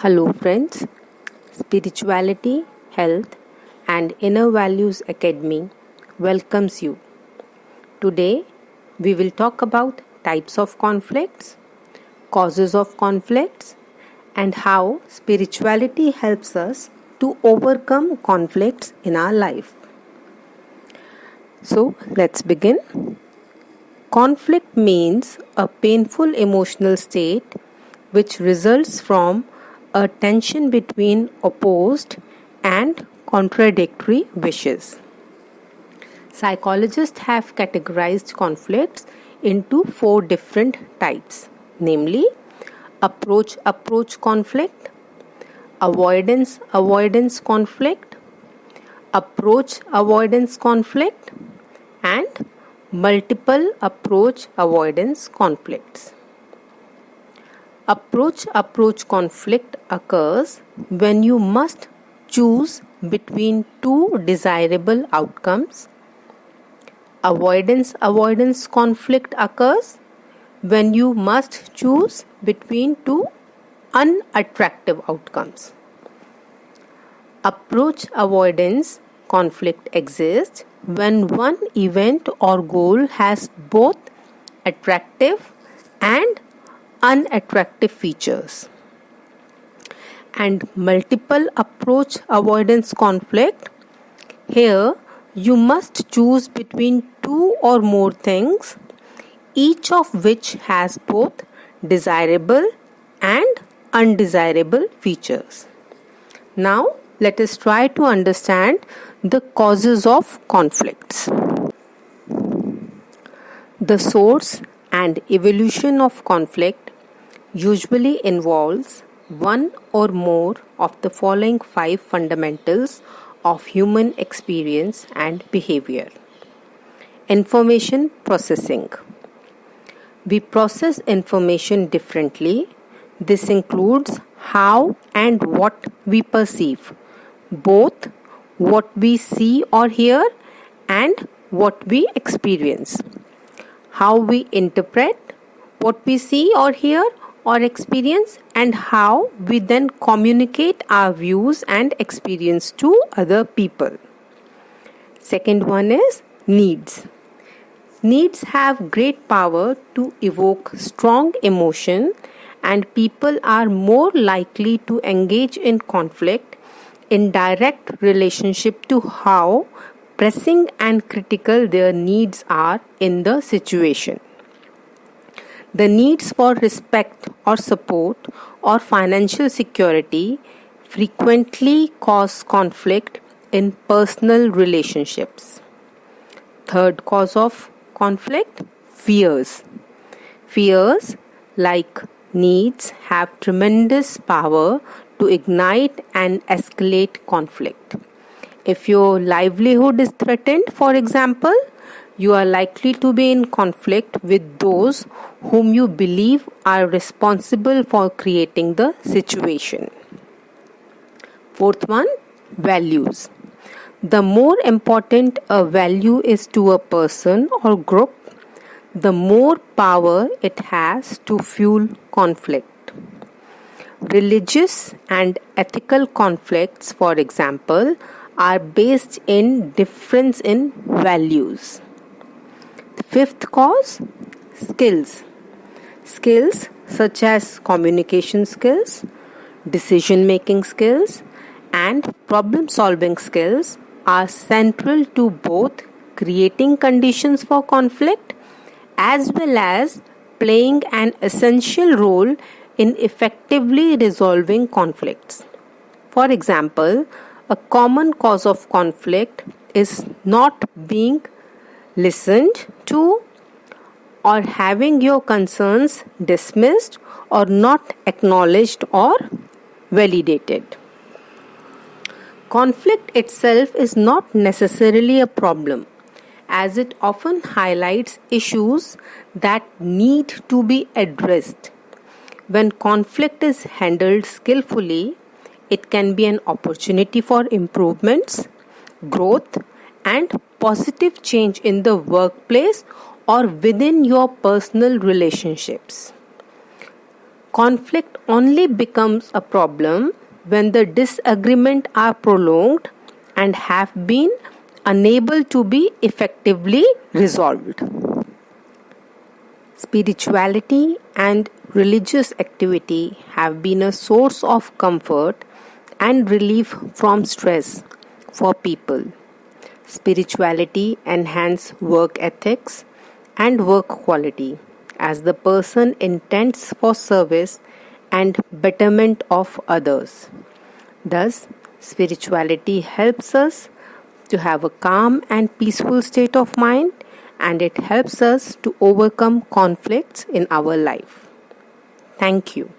Hello, friends. Spirituality, Health, and Inner Values Academy welcomes you. Today, we will talk about types of conflicts, causes of conflicts, and how spirituality helps us to overcome conflicts in our life. So, let's begin. Conflict means a painful emotional state which results from a tension between opposed and contradictory wishes. Psychologists have categorized conflicts into 4 different types, namely approach conflict, avoidance conflict, approach avoidance conflict, and multiple approach avoidance conflicts. Approach conflict occurs when you must choose between 2 desirable outcomes. Avoidance conflict occurs when you must choose between 2 unattractive outcomes. Approach avoidance conflict exists when one event or goal has both attractive and unattractive features. And multiple approach avoidance conflict, here you must choose between 2 or more things, each of which has both desirable and undesirable features. Now, let us try to understand the causes of conflicts. The source and evolution of conflict usually involves one or more of the following 5 fundamentals of human experience and behavior. Information processing. We process information differently. This includes how and what we perceive, both what we see or hear and what we experience. How we interpret what we see or hear or experience, and how we then communicate our views and experience to other people. Second one is needs. Needs have great power to evoke strong emotion, and people are more likely to engage in conflict in direct relationship to how pressing and critical their needs are in the situation. The needs for respect or support or financial security frequently cause conflict in personal relationships. Third cause of conflict, fears. Fears, like needs, have tremendous power to ignite and escalate conflict. If your livelihood is threatened, for example, you are likely to be in conflict with those whom you believe are responsible for creating the situation. Fourth one, values. The more important a value is to a person or group, the more power it has to fuel conflict. Religious and ethical conflicts, for example, are based in difference in values. The fifth cause, skills. Skills such as communication skills, decision-making skills, and problem-solving skills are central to both creating conditions for conflict as well as playing an essential role in effectively resolving conflicts. For example, a common cause of conflict is not being listened to or having your concerns dismissed or not acknowledged or validated. Conflict itself is not necessarily a problem, as it often highlights issues that need to be addressed. When conflict is handled skillfully, it can be an opportunity for improvements, growth, and positive change in the workplace or within your personal relationships. Conflict only becomes a problem when the disagreements are prolonged and have been unable to be effectively resolved. Spirituality and religious activity have been a source of comfort and relief from stress for people. Spirituality enhances work ethics and work quality as the person intends for service and betterment of others. Thus, spirituality helps us to have a calm and peaceful state of mind, and it helps us to overcome conflicts in our life. Thank you.